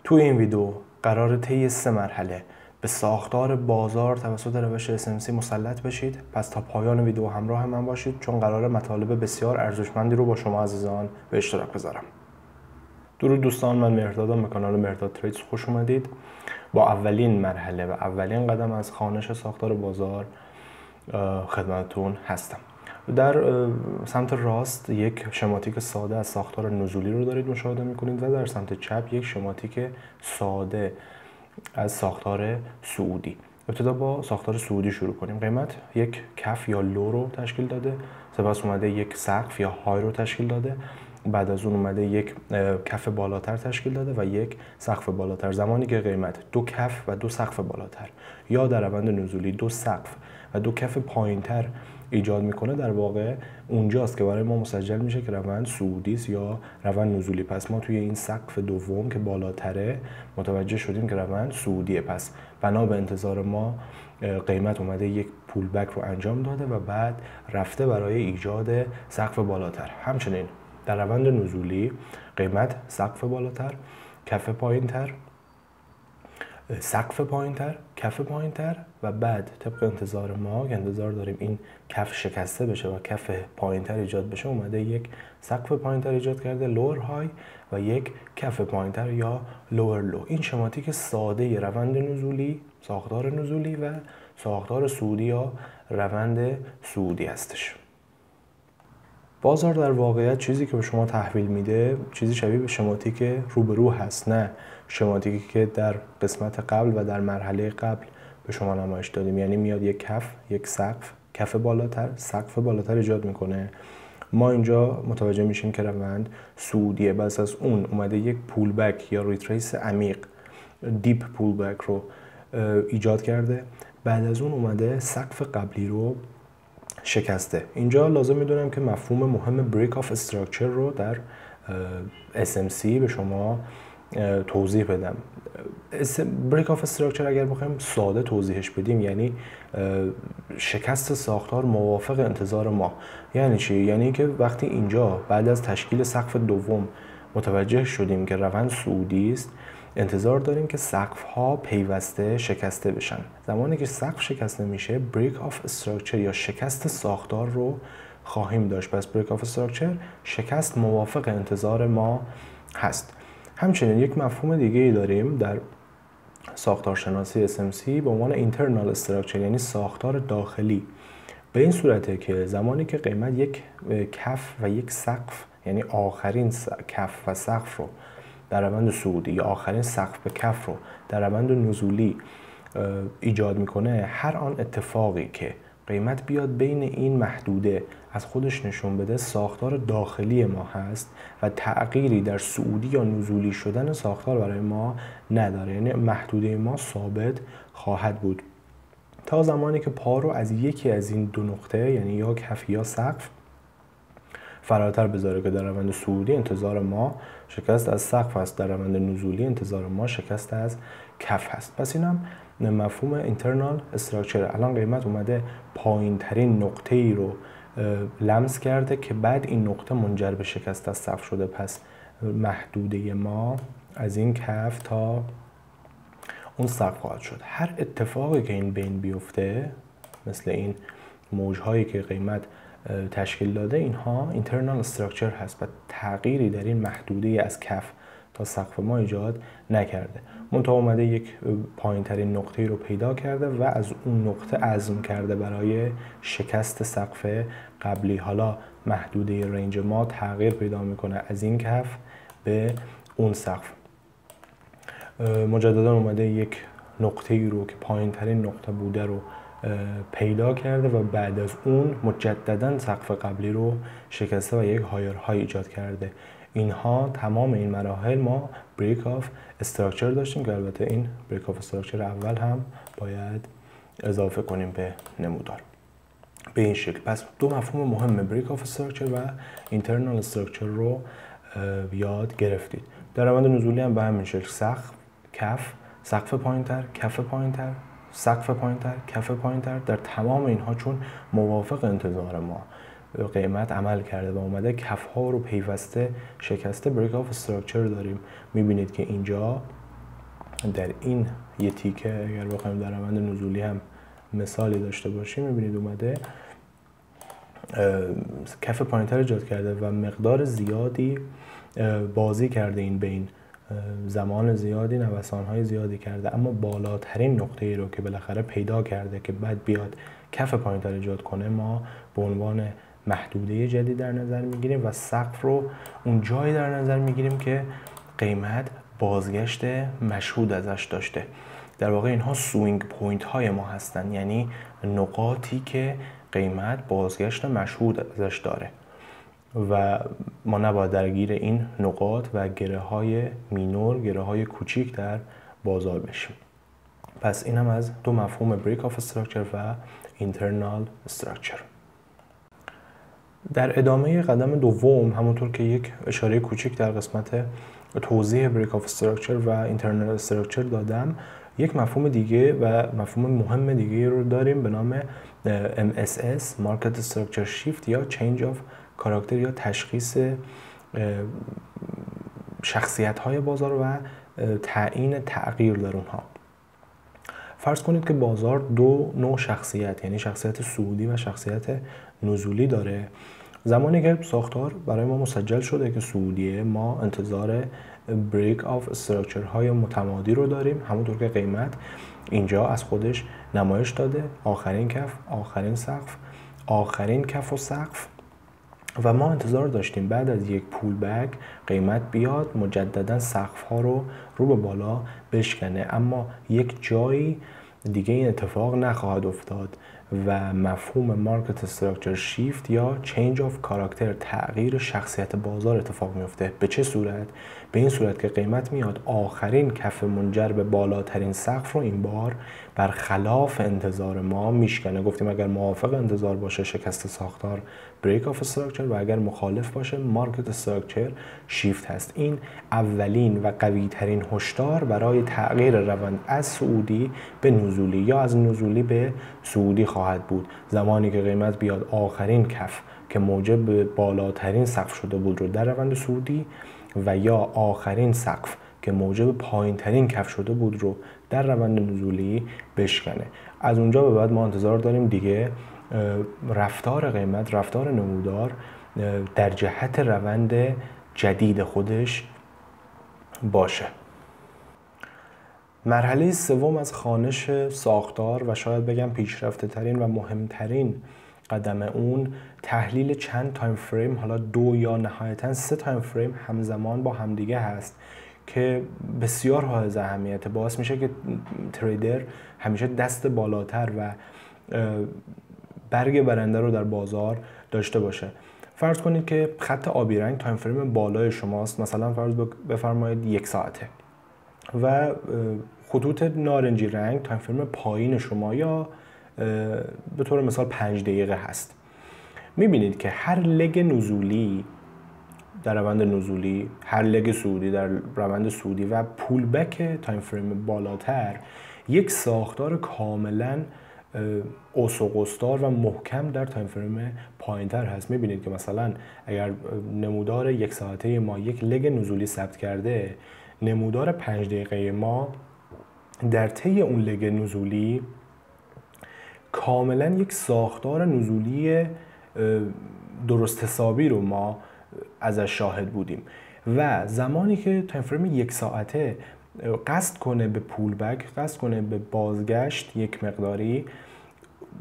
تو این ویدیو قرار طی 3 مرحله به ساختار بازار توسط روش SMC مسلط بشید. پس تا پایان ویدیو همراه من باشید چون قرار مطالب بسیار ارزشمندی رو با شما عزیزان به اشتراک بذارم. درود دوستان، من مهردادم، به کانال مهرداد تریدز خوش اومدید. با اولین مرحله و اولین قدم از خوانش ساختار بازار خدمتتون هستم. در سمت راست یک شماتیک ساده از ساختار نزولی رو دارید مشاهده میکنید و در سمت چپ یک شماتیک ساده از ساختار صعودی. ابتدا با ساختار صعودی شروع کنیم. قیمت یک کف یا لو رو تشکیل داده، سپس اومده یک سقف یا های رو تشکیل داده، بعد از اون اومده یک کف بالاتر تشکیل داده و یک سقف بالاتر. زمانی که قیمت دو کف و دو سقف بالاتر یا در روند نزولی دو سقف و دو کف پایینتر ایجاد میکنه، در واقع اونجاست که برای ما مسجل میشه که روند صعودی است یا روند نزولی. پس ما توی این سقف دوم که بالاتره متوجه شدیم که روند صعودیه. پس بنا به انتظار ما قیمت اومده یک پول بک رو انجام داده و بعد رفته برای ایجاد سقف بالاتر. همچنین در روند نزولی قیمت سقف بالاتر، کف پایینتر، سقف پایینتر، کف پایینتر و بعد طبق انتظار ما که انتظار داریم این کف شکسته بشه و کف پایینتر ایجاد بشه، اومده یک سقف پایینتر ایجاد کرده، لور های، و یک کف پایینتر یا لور لو. این شماتیک ساده روند نزولی، ساختار نزولی و ساختار صعودی یا روند صعودی هستش. بازار در واقعیت چیزی که به شما تحویل میده چیزی شبیه به شماتیک روبرو هست، نه شماتیکی که در قسمت قبل و در مرحله قبل به شما نمایش دادیم. یعنی میاد یک کف، یک سقف، کف بالاتر، سقف بالاتر ایجاد میکنه. ما اینجا متوجه میشیم که روند صعودیه. بس از اون اومده یک پول بک یا ریتریس عمیق، دیپ پول بک رو ایجاد کرده. بعد از اون اومده سقف قبلی رو شکسته. اینجا لازم میدونم که مفهوم مهم بریک آف استراکچر رو در SMC به شما توضیح بدم. بریک آف استراکچر اگر بخوایم ساده توضیحش بدیم یعنی شکست ساختار موافق انتظار ما. یعنی چی؟ یعنی که وقتی اینجا بعد از تشکیل سقف دوم متوجه شدیم که روند صعودی است، انتظار داریم که سقف ها پیوسته شکسته بشن. زمانی که سقف شکسته میشه، بریک آف استراکچر یا شکست ساختار رو خواهیم داشت. پس بریک آف استراکچر شکست موافق انتظار ما هست. همچنین یک مفهوم دیگه ای داریم در ساختارشناسی SMC به عنوان internal structure، یعنی ساختار داخلی. به این صورته که زمانی که قیمت یک کف و یک سقف، یعنی آخرین کف و سقف رو در روند صعودی یا آخرین سقف به کف رو در روند نزولی ایجاد میکنه، هر آن اتفاقی که قیمت بیاد بین این محدوده از خودش نشون بده ساختار داخلی ما هست و تغییری در صعودی یا نزولی شدن ساختار برای ما نداره. یعنی محدوده ما ثابت خواهد بود تا زمانی که پا رو از یکی از این دو نقطه، یعنی یا کف یا سقف، فراتر بذاره که در روند صعودی انتظار ما شکست از سقف است، در روند نزولی انتظار ما شکست از کف هست. پس اینم مفهوم internal structure. الان قیمت اومده پایین ترین نقطه ای رو لمس کرده که بعد این نقطه منجر به شکست از سقف شده. پس محدوده ما از این کف تا اون سقف خواهد شد. هر اتفاقی که این بین بیفته، مثل این موجهایی که قیمت تشکیل داده، اینها internal structure هست و تغییری در این محدوده از کف تا سقف ما ایجاد نکرده. منتها اومده یک پایین ترین نقطه رو پیدا کرده و از اون نقطه عزم کرده برای شکست سقف قبلی. حالا محدوده رنج ما تغییر پیدا میکنه از این کف به اون سقف. مجددا اومده یک نقطه رو که پایین ترین نقطه بوده رو پیدا کرده و بعد از اون مجددا سقف قبلی رو شکسته و یک هایر های ایجاد کرده. اینها تمام این مراحل ما بریک آف استراکچر داشتیم که البته این بریک آف استراکچر اول هم باید اضافه کنیم به نمودار به این شکل. پس دو مفهوم مهم بریک آف استراکچر و اینترنال استراکچر رو یاد گرفتید. در روند نزولی هم به همین شکل سقف، کف، سقف پایینتر، کف پایینتر، سقف پایینتر، کف پایینتر، در تمام اینها چون موافق انتظار ما قیمت عمل کرده و اومده کف ها رو پیوسته شکسته، بریک آف استراکچر داریم. میبینید که اینجا در این یه تیکه اگر بخوایم در روند نزولی هم مثالی داشته باشیم، میبینید اومده کف پایینتر ایجاد کرده و مقدار زیادی بازی کرده این بین، زمان زیادی، نوسان‌های زیادی کرده، اما بالاترین نقطه ای رو که بالاخره پیدا کرده که بعد بیاد کف پایینتر ایجاد کنه، ما به عنوان محدوده جدید در نظر میگیریم و سقف رو اون جایی در نظر میگیریم که قیمت بازگشت مشهود ازش داشته. در واقع اینها سوینگ پوینت های ما هستن، یعنی نقاطی که قیمت بازگشت مشهود ازش داره و ما نباید درگیر این نقاط و گره های مینور، گره های کوچیک در بازار بشیم. پس این هم از دو مفهوم بریک آف استراکچر و اینترنال استراکچر. در ادامه قدم دوم، همونطور که یک اشاره کوچیک در قسمت توضیح بریک آف استراکچر و اینترنال استراکچر دادم، یک مفهوم دیگه و مفهوم مهم دیگه رو داریم به نام MSS Market Structure Shift یا Change of Character یا تشخیص شخصیت‌های بازار و تعیین تغییر در اونها. فرض کنید که بازار دو نوع شخصیت، یعنی شخصیت صعودی و شخصیت نزولی داره. زمانی که ساختار برای ما مسجل شده که صعودیه، ما انتظار بریک آف استراکچر های متمادی رو داریم، همونطور که قیمت اینجا از خودش نمایش داده، آخرین کف، آخرین سقف، آخرین کف و سقف، و ما انتظار داشتیم بعد از یک پول بک قیمت بیاد مجددا سقف ها رو به بالا بشکنه، اما یک جایی دیگه این اتفاق نخواهد افتاد و مفهوم مارکت استراکچر شیفت یا چینج آف کاراکتر، تغییر شخصیت بازار اتفاق میفته. به چه صورت؟ به این صورت که قیمت میاد آخرین کف منجر به بالاترین سقف رو این بار برخلاف انتظار ما میشکنه. گفتیم اگر موافق انتظار باشه شکست ساختار بریک آف استراکچر و اگر مخالف باشه مارکت استراکچر شیفت هست. این اولین و قوی ترین هشدار برای تغییر روند از صعودی به نزولی یا از نزولی به صعودی خواهد بود. زمانی که قیمت بیاد آخرین کف که موجب بالاترین سقف شده بود رو در روند صعودی و یا آخرین سقف که موجب پایین ترین کف شده بود رو در روند نزولی بشکنه. از اونجا به بعد ما انتظار داریم دیگه رفتار قیمت، رفتار نمودار در جهت روند جدید خودش باشه. مرحله سوم از خوانش ساختار و شاید بگم پیشرفته ترین و مهمترین قدم اون تحلیل چند تایم فریم، حالا 2 یا نهایتاً 3 تایم فریم همزمان با همدیگه هست که بسیار حائز اهمیت، باعث میشه که تریدر همیشه دست بالاتر و برگ برنده رو در بازار داشته باشه. فرض کنید که خط آبی رنگ تایم فریم بالای شماست، مثلا فرض بفرمایید 1 ساعته، و خطوط نارنجی رنگ تایم فریم پایین شما یا به طور مثال 5 دقیقه هست. میبینید که هر لگ نزولی در روند نزولی، هر لگ صعودی در روند صعودی و پول بک تایم فریم بالاتر یک ساختار کاملا اوسوقستار و محکم در تایم فریم پایینتر هست. میبینید که مثلا اگر نمودار 1 ساعته ما یک لگ نزولی ثبت کرده، نمودار 5 دقیقه ما در طی اون لگ نزولی کاملا یک ساختار نزولی درست حسابی رو ما ازش شاهد بودیم و زمانی که تایم فریم 1 ساعته قصد کنه به پول بک، قصد کنه به بازگشت یک مقداری،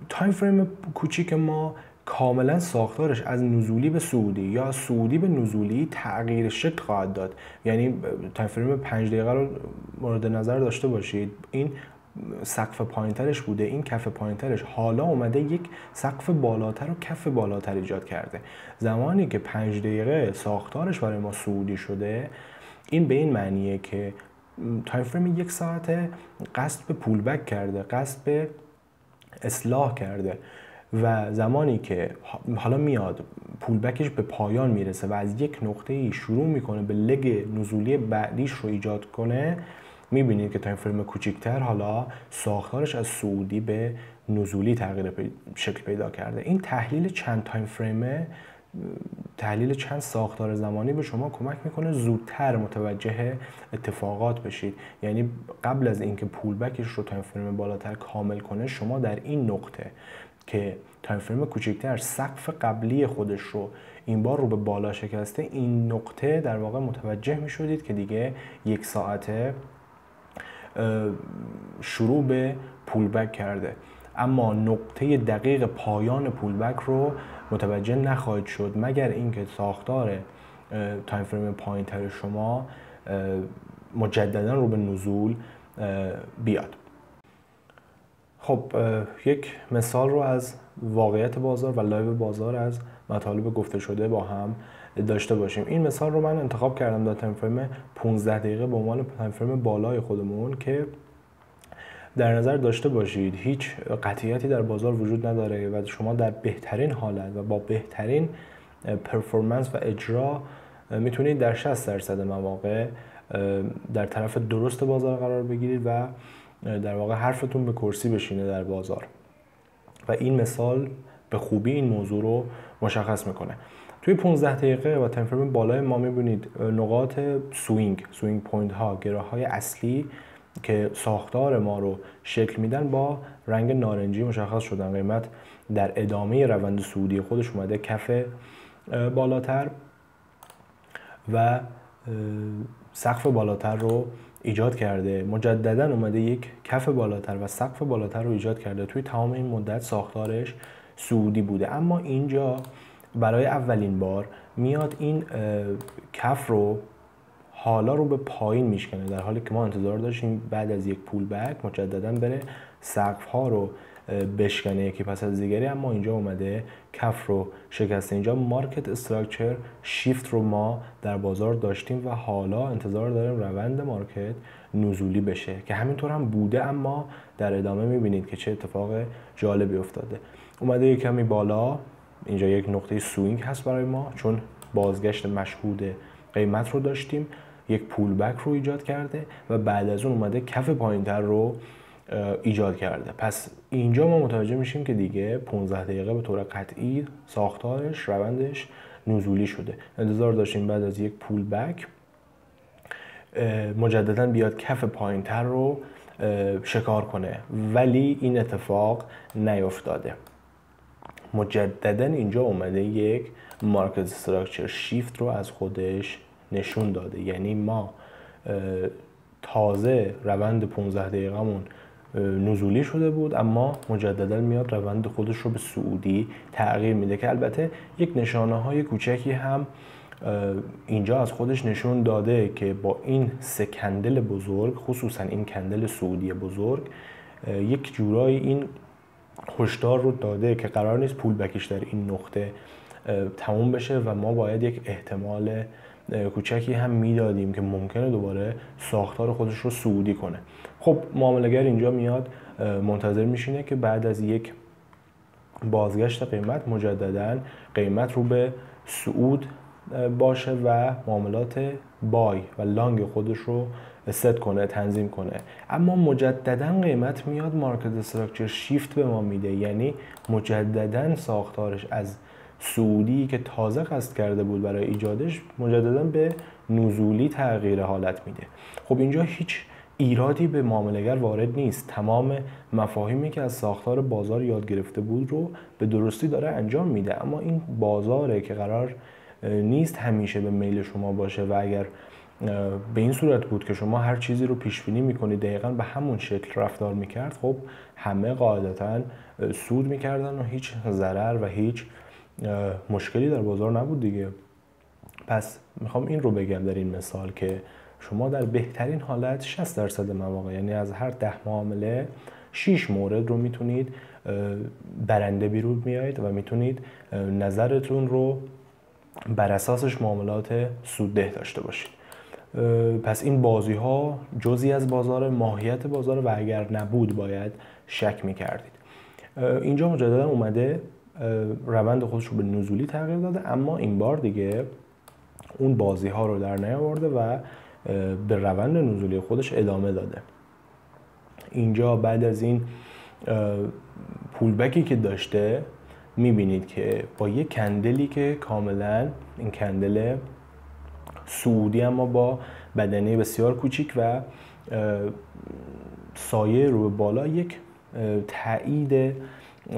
تایم فریم کوچیک ما کاملا ساختارش از نزولی به صعودی یا از صعودی به نزولی تغییر شکل خواهد داد. یعنی تایم فریم 5 دقیقه رو مورد نظر داشته باشید، این سقف پایینترش بوده، این کف پایینترش، حالا اومده یک سقف بالاتر و کف بالاتر ایجاد کرده. زمانی که 5 دقیقه ساختارش برای ما صعودی شده، این به این معنیه که تایم فریم 1 ساعته قصد به پول بک کرده، قصد به اصلاح کرده و زمانی که حالا میاد پول بکش به پایان میرسه و از یک نقطه‌ای شروع میکنه به لگ نزولی بعدیش رو ایجاد کنه، میبینید که تایم فریم کوچیک‌تر حالا ساختارش از صعودی به نزولی تغییر شکل پیدا کرده. این تحلیل چند تایم فریمه تحلیل چند ساختار زمانی به شما کمک میکنه زودتر متوجه اتفاقات بشید. یعنی قبل از اینکه پول بکش رو تایم فریم بالاتر کامل کنه، شما در این نقطه که تایم فریم کوچکتر سقف قبلی خودش رو این بار رو به بالا شکسته، این نقطه در واقع متوجه میشدید که دیگه یک ساعته شروع به پول بک کرده. اما نقطه دقیق پایان پول بک رو متوجه نخواهید شد مگر اینکه ساختار تایم فریم پایین‌تر شما مجددا رو به نزول بیاد. خب یک مثال رو از واقعیت بازار و لایو بازار از مطالب گفته شده با هم داشته باشیم. این مثال رو من انتخاب کردم در تایم فریم 15 دقیقه به عنوان تایم فریم بالای خودمون که در نظر داشته باشید هیچ قطعیتی در بازار وجود نداره و شما در بهترین حالت و با بهترین پرفورمنس و اجرا میتونید در 60% مواقع در طرف درست بازار قرار بگیرید و در واقع حرفتون به کرسی بشینه در بازار و این مثال به خوبی این موضوع رو مشخص میکنه. توی 15 دقیقه و تایم فریم بالای ما میبینید نقاط سوینگ پوینت ها، گره‌های اصلی که ساختار ما رو شکل میدن با رنگ نارنجی مشخص شدن. قیمت در ادامه روند صعودی خودش اومده کف بالاتر و سقف بالاتر رو ایجاد کرده، مجددا اومده یک کف بالاتر و سقف بالاتر رو ایجاد کرده. توی تمام این مدت ساختارش صعودی بوده، اما اینجا برای اولین بار میاد این کف رو حالا رو به پایین میشکنه، در حالی که ما انتظار داشتیم بعد از یک پول بک مجددا بره سقف ها رو بشکنه یکی پس از دیگری، اما اینجا اومده کف رو شکسته. اینجا مارکت استراکچر شیفت رو ما در بازار داشتیم و حالا انتظار داریم روند مارکت نزولی بشه که همینطور هم بوده، اما در ادامه میبینید که چه اتفاق جالبی افتاده. اومده یک کمی بالا، اینجا یک نقطه سوینگ هست برای ما چون بازگشت مشهود قیمت رو داشتیم، یک پول بک رو ایجاد کرده و بعد از اون اومده کف پایینتر رو ایجاد کرده. پس اینجا ما متوجه میشیم که دیگه 15 دقیقه به طور قطعی ساختارش روندش نزولی شده. انتظار داشتیم بعد از یک پول بک مجددا بیاد کف پایینتر رو شکار کنه، ولی این اتفاق نیفتاده. مجددا اینجا اومده یک مارکت استراکچر شیفت رو از خودش نشون داده. یعنی ما تازه روند 15 دقیقه‌مون نزولی شده بود، اما مجددا میاد روند خودش رو به صعودی تغییر میده که البته یک نشانه‌های کوچکی هم اینجا از خودش نشون داده که با این سه کندل بزرگ، خصوصا این کندل صعودی بزرگ، یک جورایی این هشدار رو داده که قرار نیست پول بکش در این نقطه تموم بشه و ما باید یک احتمال کوچکی هم میدادیم که ممکنه دوباره ساختار خودش رو صعودی کنه. خب معامله‌گر اینجا میاد منتظر میشینه که بعد از یک بازگشت قیمت مجددا قیمت رو به صعود باشه و معاملات بای و لانگ خودش رو ست کنه، تنظیم کنه. اما مجددا قیمت میاد مارکت استراکچر شیفت به ما میده، یعنی مجددا ساختارش از صعودی که تازه قصد کرده بود برای ایجادش مجددا به نزولی تغییر حالت میده. خب اینجا هیچ ایرادی به معامله‌گر وارد نیست، تمام مفاهیمی که از ساختار بازار یاد گرفته بود رو به درستی داره انجام میده، اما این بازاره که قرار نیست همیشه به میل شما باشه و اگر به این صورت بود که شما هر چیزی رو پیش بینی میکنید دقیقاً به همون شکل رفتار میکرد، خب همه قاعدتاً سود میکردن و هیچ ضرر و هیچ مشکلی در بازار نبود دیگه. پس میخوام این رو بگم در این مثال که شما در بهترین حالت 60% مواقع، یعنی از هر 10 معامله 6 مورد رو میتونید برنده بیرون میایید و میتونید نظرتون رو بر اساسش معاملات سودده داشته باشید. پس این بازی ها جزئی از بازار، ماهیت بازار و اگر نبود باید شک میکردید. اینجا مجددا اومده روند خودش رو به نزولی تغییر داده، اما این بار دیگه اون بازی ها رو در نیاورده و به روند نزولی خودش ادامه داده. اینجا بعد از این پول بکی که داشته میبینید که با یک کندلی که کاملا این کندل سعودی اما با بدنه بسیار کوچیک و سایه رو به بالا یک تایید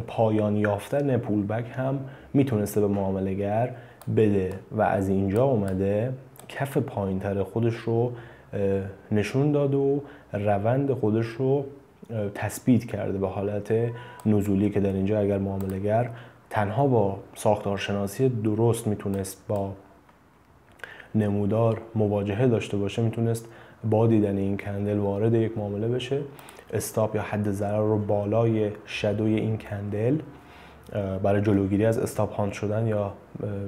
پایان یافتن پول بک هم میتونسته به معامله‌گر بده و از اینجا اومده کف پایینتر خودش رو نشون داد و روند خودش رو تثبیت کرده به حالت نزولی که در اینجا اگر معامله‌گر تنها با ساختارشناسی درست میتونست با نمودار مواجهه داشته باشه، میتونست با دیدن این کندل وارد یک معامله بشه، استاپ یا حد ضرر رو بالای شادوی این کندل برای جلوگیری از استاپ هاند شدن یا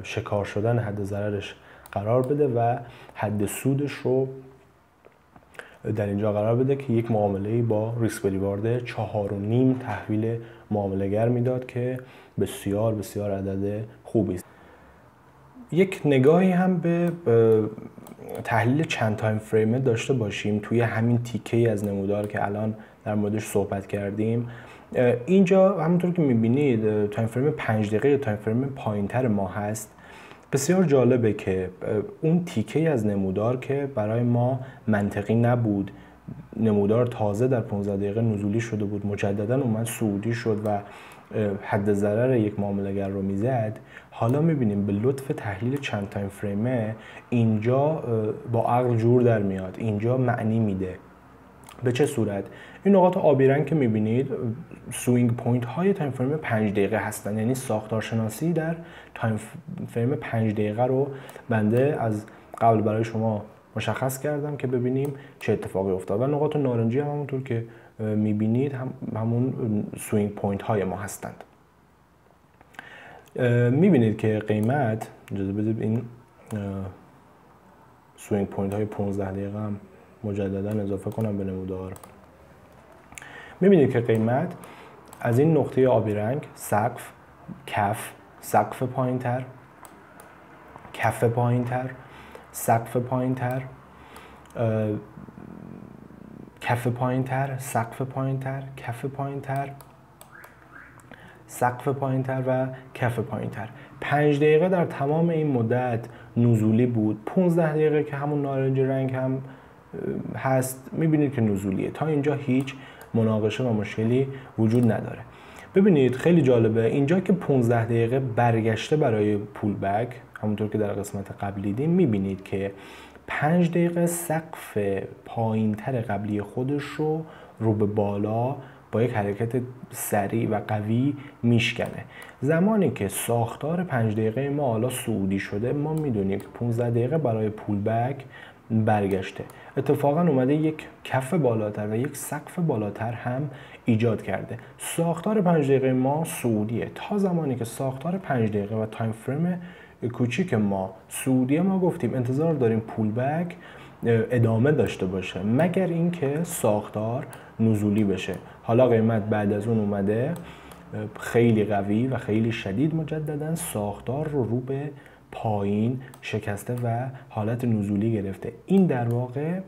شکار شدن حد ضررش قرار بده و حد سودش رو در اینجا قرار بده که یک معامله‌ای با ریسک ریوارد 4.5 تحویل معامله‌گر میداد که بسیار بسیار عدد خوبی است. یک نگاهی هم به تحلیل چند تایم فریم داشته باشیم توی همین تیکه‌ای از نمودار که الان در موردش صحبت کردیم. اینجا همونطور که می‌بینید تایم فریم 5 دقیقه یا تایم فریم پایینتر ما هست. بسیار جالبه که اون تیکه‌ای از نمودار که برای ما منطقی نبود، نمودار تازه در 15 دقیقه نزولی شده بود، مجددا اومد صعودی شد و حد ضرر یک معامله‌گر رو میزد. حالا میبینیم به لطف تحلیل چند تایم فریمه اینجا با عقل جور در میاد، اینجا معنی میده. به چه صورت؟ این نقاط آبی رنگ که میبینید سوینگ پوینت های تایم فریم 5 دقیقه هستن، یعنی ساختارشناسی در تایم فریم 5 دقیقه رو بنده از قبل برای شما مشخص کردم که ببینیم چه اتفاقی افتاد و نقاط نارنجی هم همونطور که میبینید همون سوینگ پوینت های ما هستند. میبینید که قیمت، اجازه بدید این سوینگ پوینت های 15 دقیقه هم مجددا اضافه کنم به نمودار. میبینید که قیمت از این نقطه آبی رنگ سقف، کف، سقف پایینتر، کف پایینتر، سقف پایینتر، کف پایینتر، سقف پایینتر، کف پایینتر، سقف پایینتر و کف پایینتر. 5 دقیقه در تمام این مدت نزولی بود. 15 دقیقه که همون نارنجی رنگ هم هست میبینید که نزولیه. تا اینجا هیچ مناقشه و مشکلی وجود نداره. ببینید خیلی جالبه اینجا که 15 دقیقه برگشته برای پول بک، همونطور که در قسمت قبلی دیدیم، میبینید که 5 دقیقه سقف پایینتر قبلی خودش رو به بالا با یک حرکت سریع و قوی میشکنه. زمانی که ساختار 5 دقیقه ما حالا صعودی شده، ما میدونیم که 15 دقیقه برای پول بک برگشته. اتفاقا اومده یک کف بالاتر و یک سقف بالاتر هم ایجاد کرده. ساختار 5 دقیقه ما صعودیه. تا زمانی که ساختار 5 دقیقه و تایم فریم کوچیک ما صعودیه، ما گفتیم انتظار داریم پول بک ادامه داشته باشه مگر اینکه ساختار نزولی بشه. حالا قیمت بعد از اون اومده خیلی قوی و خیلی شدید مجددا ساختار رو به پایین شکسته و حالت نزولی گرفته. این در واقع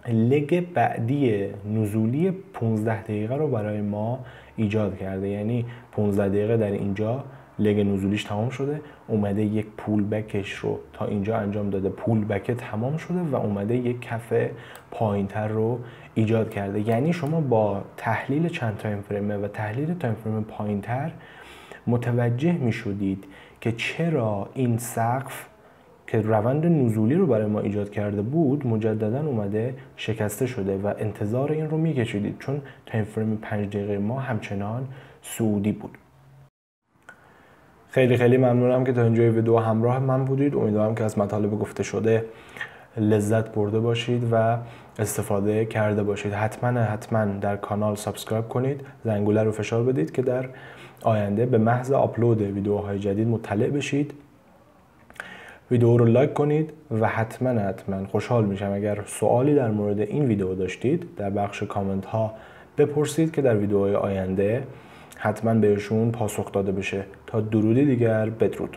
لگ بعدی نزولی 15 دقیقه رو برای ما ایجاد کرده. یعنی 15 دقیقه در اینجا لگ نزولیش تمام شده، اومده یک پول بکش رو تا اینجا انجام داده، پول بک تمام شده و اومده یک کف پایینتر رو ایجاد کرده. یعنی شما با تحلیل چند تایم فریم و تحلیل تایم فریم پایینتر متوجه می شدید که چرا این سقف که روند نزولی رو برای ما ایجاد کرده بود مجددا اومده شکسته شده و انتظار این رو میکشیدید، چون تایم فریم 5 دقیقه ما همچنان صعودی بود. خیلی خیلی ممنونم که تا اینجای ویدیو همراه من بودید. امیدوارم که از مطالب گفته شده لذت برده باشید و استفاده کرده باشید. حتما در کانال سابسکرایب کنید، زنگوله رو فشار بدید که در آینده به محض آپلود ویدیوهای جدید مطلع بشید. ویدیو رو لایک کنید و حتما خوشحال میشم اگر سوالی در مورد این ویدیو داشتید در بخش کامنت ها بپرسید که در ویدیوهای آینده حتما بهشون پاسخ داده بشه. تا درودی دیگر، بدرود.